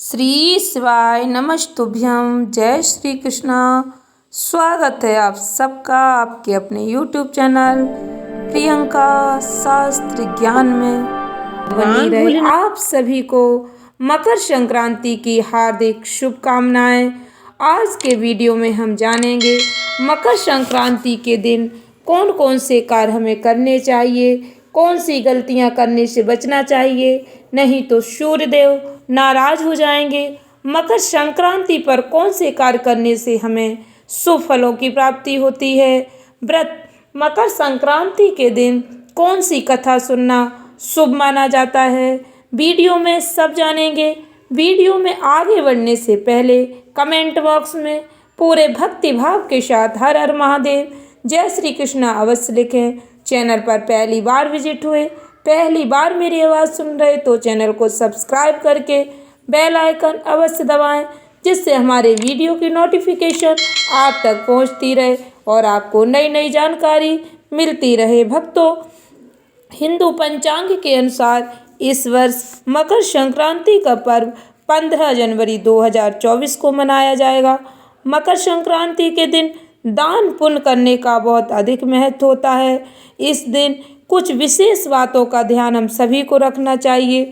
श्री शिवाय नमस्तुभ्यम। जय श्री कृष्णा। स्वागत है आप सबका आपके अपने YouTube चैनल प्रियंका शास्त्र ज्ञान में। बनी रहे आप सभी को मकर संक्रांति की हार्दिक शुभकामनाएं। आज के वीडियो में हम जानेंगे मकर संक्रांति के दिन कौन कौन से कार्य हमें करने चाहिए, कौन सी गलतियां करने से बचना चाहिए, नहीं तो सूर्यदेव नाराज हो जाएंगे। मकर संक्रांति पर कौन से कार्य करने से हमें शुभ फलों की प्राप्ति होती है। व्रत मकर संक्रांति के दिन कौन सी कथा सुनना शुभ माना जाता है, वीडियो में सब जानेंगे। वीडियो में आगे बढ़ने से पहले कमेंट बॉक्स में पूरे भक्ति भाव के साथ हर हर महादेव जय श्री कृष्णा अवश्य लिखें। चैनल पर पहली बार विजिट हुए, पहली बार मेरी आवाज़ सुन रहे तो चैनल को सब्सक्राइब करके बेल आइकन अवश्य दबाएं, जिससे हमारे वीडियो की नोटिफिकेशन आप तक पहुंचती रहे और आपको नई नई जानकारी मिलती रहे। भक्तों, हिंदू पंचांग के अनुसार इस वर्ष मकर संक्रांति का पर्व 15 जनवरी 2024 को मनाया जाएगा। मकर संक्रांति के दिन दान पुण्य करने का बहुत अधिक महत्व होता है। इस दिन कुछ विशेष बातों का ध्यान हम सभी को रखना चाहिए।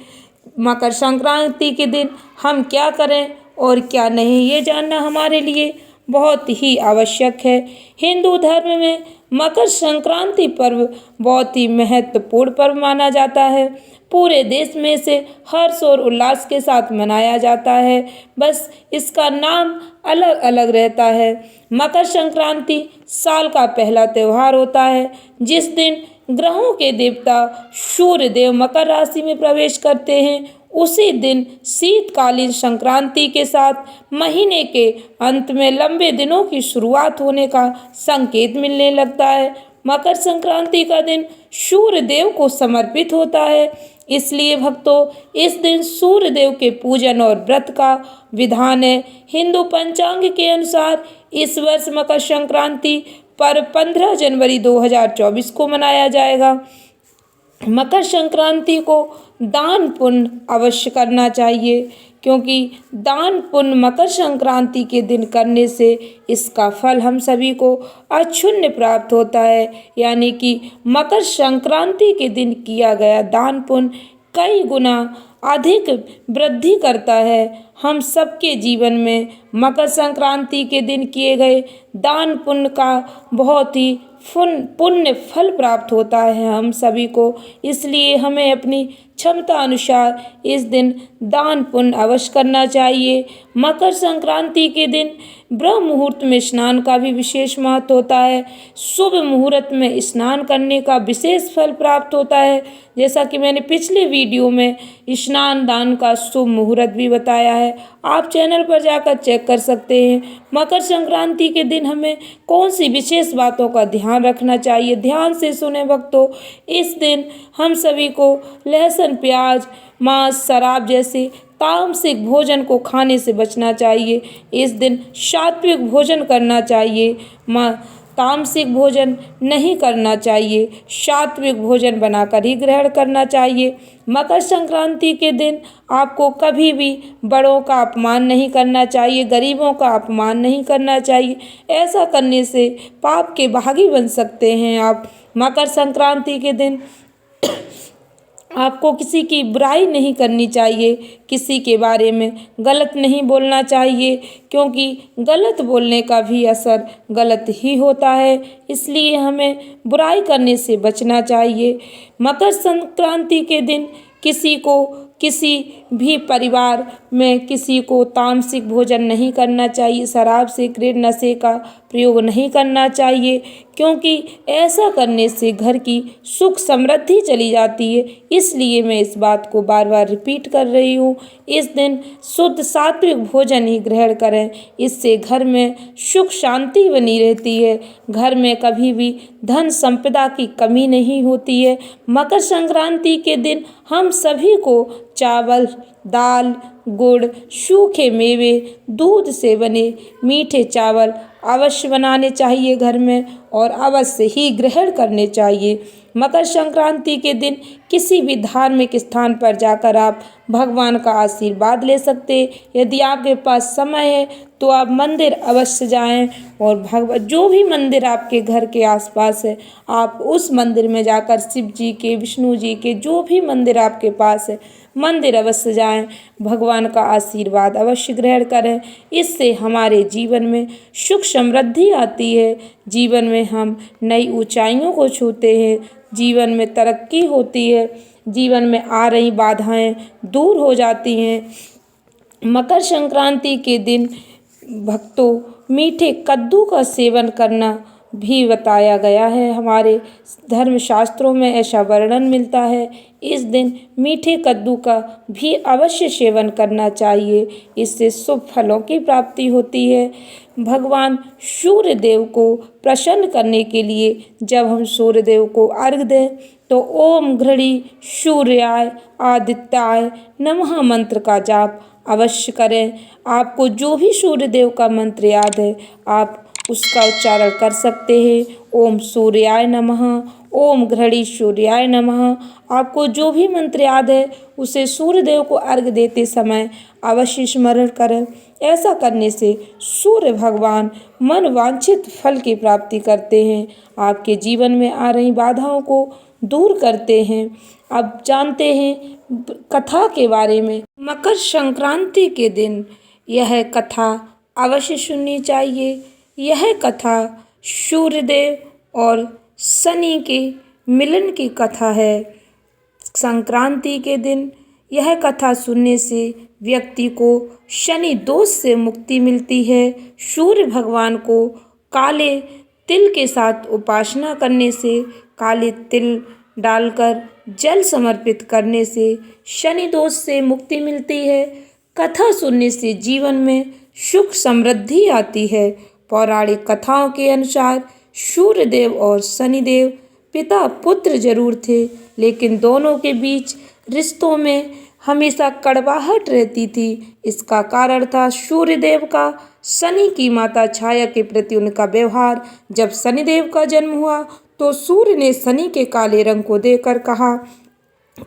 मकर संक्रांति के दिन हम क्या करें और क्या नहीं, ये जानना हमारे लिए बहुत ही आवश्यक है। हिंदू धर्म में मकर संक्रांति पर्व बहुत ही महत्वपूर्ण पर्व माना जाता है। पूरे देश में इसे हर्ष और उल्लास के साथ मनाया जाता है, बस इसका नाम अलग अलग रहता है। मकर संक्रांति साल का पहला त्यौहार होता है, जिस दिन ग्रहों के देवता सूर्य देव मकर राशि में प्रवेश करते हैं। उसी दिन शीतकालीन संक्रांति के साथ महीने के अंत में लंबे दिनों की शुरुआत होने का संकेत मिलने लगता है। मकर संक्रांति का दिन सूर्य देव को समर्पित होता है, इसलिए भक्तों इस दिन सूर्य देव के पूजन और व्रत का विधान है। हिंदू पंचांग के अनुसार इस वर्ष मकर संक्रांति पर 15 जनवरी 2024 को मनाया जाएगा। मकर संक्रांति को दान पुण्य अवश्य करना चाहिए, क्योंकि दान पुण्य मकर संक्रांति के दिन करने से इसका फल हम सभी को अक्षुण्य प्राप्त होता है। यानी कि मकर संक्रांति के दिन किया गया दान पुण्य कई गुना अधिक वृद्धि करता है। हम सबके जीवन में मकर संक्रांति के दिन किए गए दान पुण्य का बहुत ही पुण्य फल प्राप्त होता है हम सभी को, इसलिए हमें अपनी क्षमता अनुसार इस दिन दान पुण्य अवश्य करना चाहिए। मकर संक्रांति के दिन ब्रह्म मुहूर्त में स्नान का भी विशेष महत्व होता है। शुभ मुहूर्त में स्नान करने का विशेष फल प्राप्त होता है, जैसा कि मैंने पिछले वीडियो में स्नान दान का शुभ मुहूर्त भी बताया है, आप चैनल पर जाकर चेक कर सकते हैं। मकर संक्रांति के दिन हमें कौन सी विशेष बातों का ध्यान रखना चाहिए, ध्यान से सुने भक्तों। इस दिन हम सभी को लहसुन, प्याज, मांस, शराब जैसे तामसिक भोजन को खाने से बचना चाहिए। इस दिन सात्विक भोजन करना चाहिए, तामसिक भोजन नहीं करना चाहिए, सात्विक भोजन बनाकर ही ग्रहण करना चाहिए। मकर संक्रांति के दिन आपको कभी भी बड़ों का अपमान नहीं करना चाहिए, गरीबों का अपमान नहीं करना चाहिए। ऐसा करने से पाप के भागी बन सकते हैं आप। मकर संक्रांति के दिन आपको किसी की बुराई नहीं करनी चाहिए, किसी के बारे में गलत नहीं बोलना चाहिए, क्योंकि गलत बोलने का भी असर गलत ही होता है, इसलिए हमें बुराई करने से बचना चाहिए। मकर संक्रांति के दिन किसी भी परिवार में किसी को तामसिक भोजन नहीं करना चाहिए, शराब सिगरेट नशे का प्रयोग नहीं करना चाहिए, क्योंकि ऐसा करने से घर की सुख समृद्धि चली जाती है। इसलिए मैं इस बात को बार बार रिपीट कर रही हूँ। इस दिन शुद्ध सात्विक भोजन ही ग्रहण करें, इससे घर में सुख शांति बनी रहती है, घर में कभी भी धन संपदा की कमी नहीं होती है। मकर संक्रांति के दिन हम सभी को चावल, दाल, गुड़, सूखे मेवे, दूध से बने मीठे चावल अवश्य बनाने चाहिए घर में और अवश्य ही ग्रहण करने चाहिए। मकर संक्रांति के दिन किसी भी धार्मिक स्थान पर जाकर आप भगवान का आशीर्वाद ले सकते। यदि आपके पास समय है तो आप मंदिर अवश्य जाएं और भगवान जो भी मंदिर आपके घर के आसपास है आप उस मंदिर में जाकर शिव जी के, विष्णु जी के, जो भी मंदिर आपके पास है मंदिर अवश्य जाएं, भगवान का आशीर्वाद अवश्य ग्रहण करें। इससे हमारे जीवन में सुख समृद्धि आती है, जीवन में हम नई ऊंचाइयों को छूते हैं, जीवन में तरक्की होती है, जीवन में आ रही बाधाएं दूर हो जाती हैं। मकर संक्रांति के दिन भक्तों मीठे कद्दू का सेवन करना भी बताया गया है। हमारे धर्मशास्त्रों में ऐसा वर्णन मिलता है। इस दिन मीठे कद्दू का भी अवश्य सेवन करना चाहिए, इससे शुभ फलों की प्राप्ति होती है। भगवान सूर्य देव को प्रसन्न करने के लिए जब हम सूर्य देव को अर्घ्य दें तो ओम घृणी सूर्याय आदित्याय नमः मंत्र का जाप अवश्य करें। आपको जो भी सूर्य देव का मंत्र याद है आप उसका उच्चारण कर सकते हैं। ओम सूर्याय नमः, ओम घृणी सूर्याय नमः। आपको जो भी मंत्र याद है उसे सूर्य देव को अर्घ्य देते समय अवश्य स्मरण करें। ऐसा करने से सूर्य भगवान मन वांछित फल की प्राप्ति करते हैं, आपके जीवन में आ रही बाधाओं को दूर करते हैं। अब जानते हैं कथा के बारे में। मकर संक्रांति के दिन यह कथा अवश्य सुननी चाहिए। यह कथा सूर्यदेव और शनि के मिलन की कथा है। संक्रांति के दिन यह कथा सुनने से व्यक्ति को शनि दोष से मुक्ति मिलती है। सूर्य भगवान को काले तिल के साथ उपासना करने से, काले तिल डालकर जल समर्पित करने से शनि दोष से मुक्ति मिलती है। कथा सुनने से जीवन में सुख समृद्धि आती है। पौराणिक कथाओं के अनुसार सूर्यदेव और शनिदेव पिता पुत्र जरूर थे, लेकिन दोनों के बीच रिश्तों में हमेशा कड़वाहट रहती थी। इसका कारण था सूर्यदेव का शनि की माता छाया के प्रति उनका व्यवहार। जब शनिदेव का जन्म हुआ तो सूर्य ने शनि के काले रंग को देखकर कहा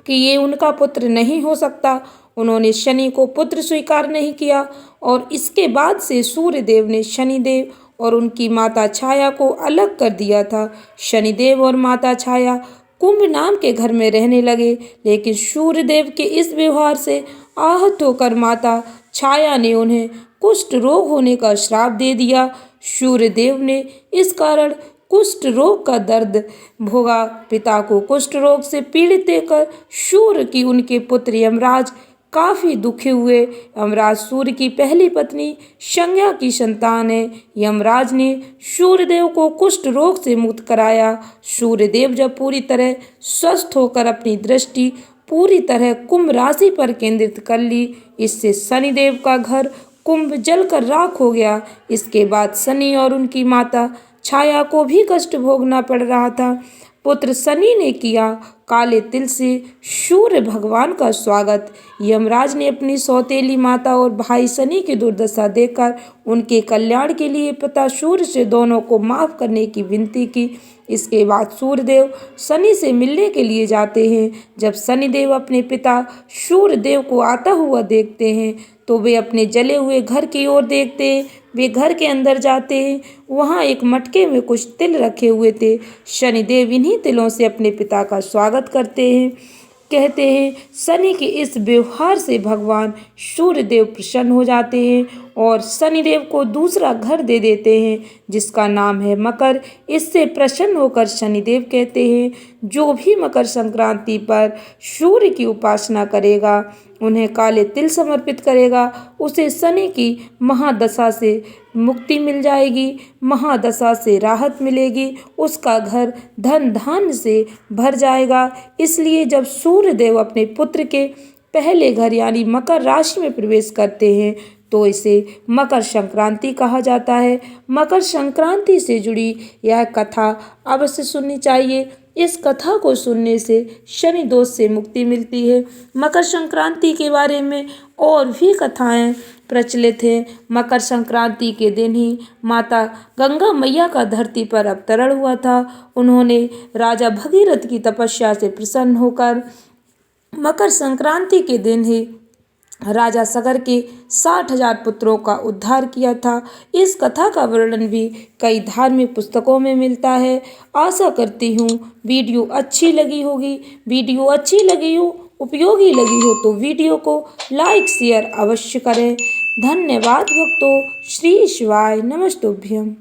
कि ये उनका पुत्र नहीं हो सकता। उन्होंने शनि को पुत्र स्वीकार नहीं किया और इसके बाद से सूर्यदेव ने शनिदेव और उनकी माता छाया को अलग कर दिया था। शनिदेव और माता छाया कुंभ नाम के घर में रहने लगे, लेकिन सूर्यदेव के इस व्यवहार से आहत होकर माता छाया ने उन्हें कुष्ठ रोग होने का श्राप दे दिया। सूर्यदेव ने इस कारण कुष्ठ रोग का दर्द भोगा। पिता को कुष्ठ रोग से पीड़ित देखकर सूर्य की उनके पुत्र यमराज काफी दुखी हुए। यमराज सूर्य की पहली पत्नी संज्ञा की संतान है। यमराज ने सूर्यदेव को कुष्ठ रोग से मुक्त कराया। सूर्यदेव जब पूरी तरह स्वस्थ होकर अपनी दृष्टि पूरी तरह कुंभ राशि पर केंद्रित कर ली, इससे शनिदेव का घर कुंभ जलकर राख हो गया। इसके बाद शनि और उनकी माता छाया को भी कष्ट भोगना पड़ रहा था। पुत्र शनि ने किया काले तिल से सूर्य भगवान का स्वागत। यमराज ने अपनी सौतेली माता और भाई शनि की दुर्दशा देखकर उनके कल्याण के लिए पिता सूर्य से दोनों को माफ करने की विनती की। इसके बाद सूर्यदेव शनि से मिलने के लिए जाते हैं। जब शनिदेव अपने पिता सूर्यदेव को आता हुआ देखते हैं तो वे अपने जले हुए घर की ओर देखते हैं। वे घर के अंदर जाते हैं, वहाँ एक मटके में कुछ तिल रखे हुए थे। शनिदेव इन्हीं तिलों से अपने पिता का स्वागत करते हैं। कहते हैं शनि के इस व्यवहार से भगवान सूर्यदेव प्रसन्न हो जाते हैं और शनिदेव को दूसरा घर दे देते हैं जिसका नाम है मकर। इससे प्रसन्न होकर शनिदेव कहते हैं जो भी मकर संक्रांति पर सूर्य की उपासना करेगा, उन्हें काले तिल समर्पित करेगा, उसे शनि की महादशा से मुक्ति मिल जाएगी, महादशा से राहत मिलेगी, उसका घर धन धान्य से भर जाएगा। इसलिए जब सूर्यदेव अपने पुत्र के पहले घर यानी मकर राशि में प्रवेश करते हैं तो इसे मकर संक्रांति कहा जाता है। मकर संक्रांति से जुड़ी यह कथा अवश्य सुननी चाहिए। इस कथा को सुनने से शनि दोष से मुक्ति मिलती है। मकर संक्रांति के बारे में और भी कथाएं प्रचलित है। मकर संक्रांति के दिन ही माता गंगा मैया का धरती पर अवतरण हुआ था। उन्होंने राजा भगीरथ की तपस्या से प्रसन्न होकर मकर संक्रांति के दिन ही राजा सगर के 60,000 पुत्रों का उद्धार किया था। इस कथा का वर्णन भी कई धार्मिक पुस्तकों में मिलता है। आशा करती हूँ वीडियो अच्छी लगी होगी। वीडियो अच्छी लगी हो, उपयोगी लगी हो तो वीडियो को लाइक शेयर अवश्य करें। धन्यवाद भक्तों। श्री शिवाय नमस्तुभ्यम।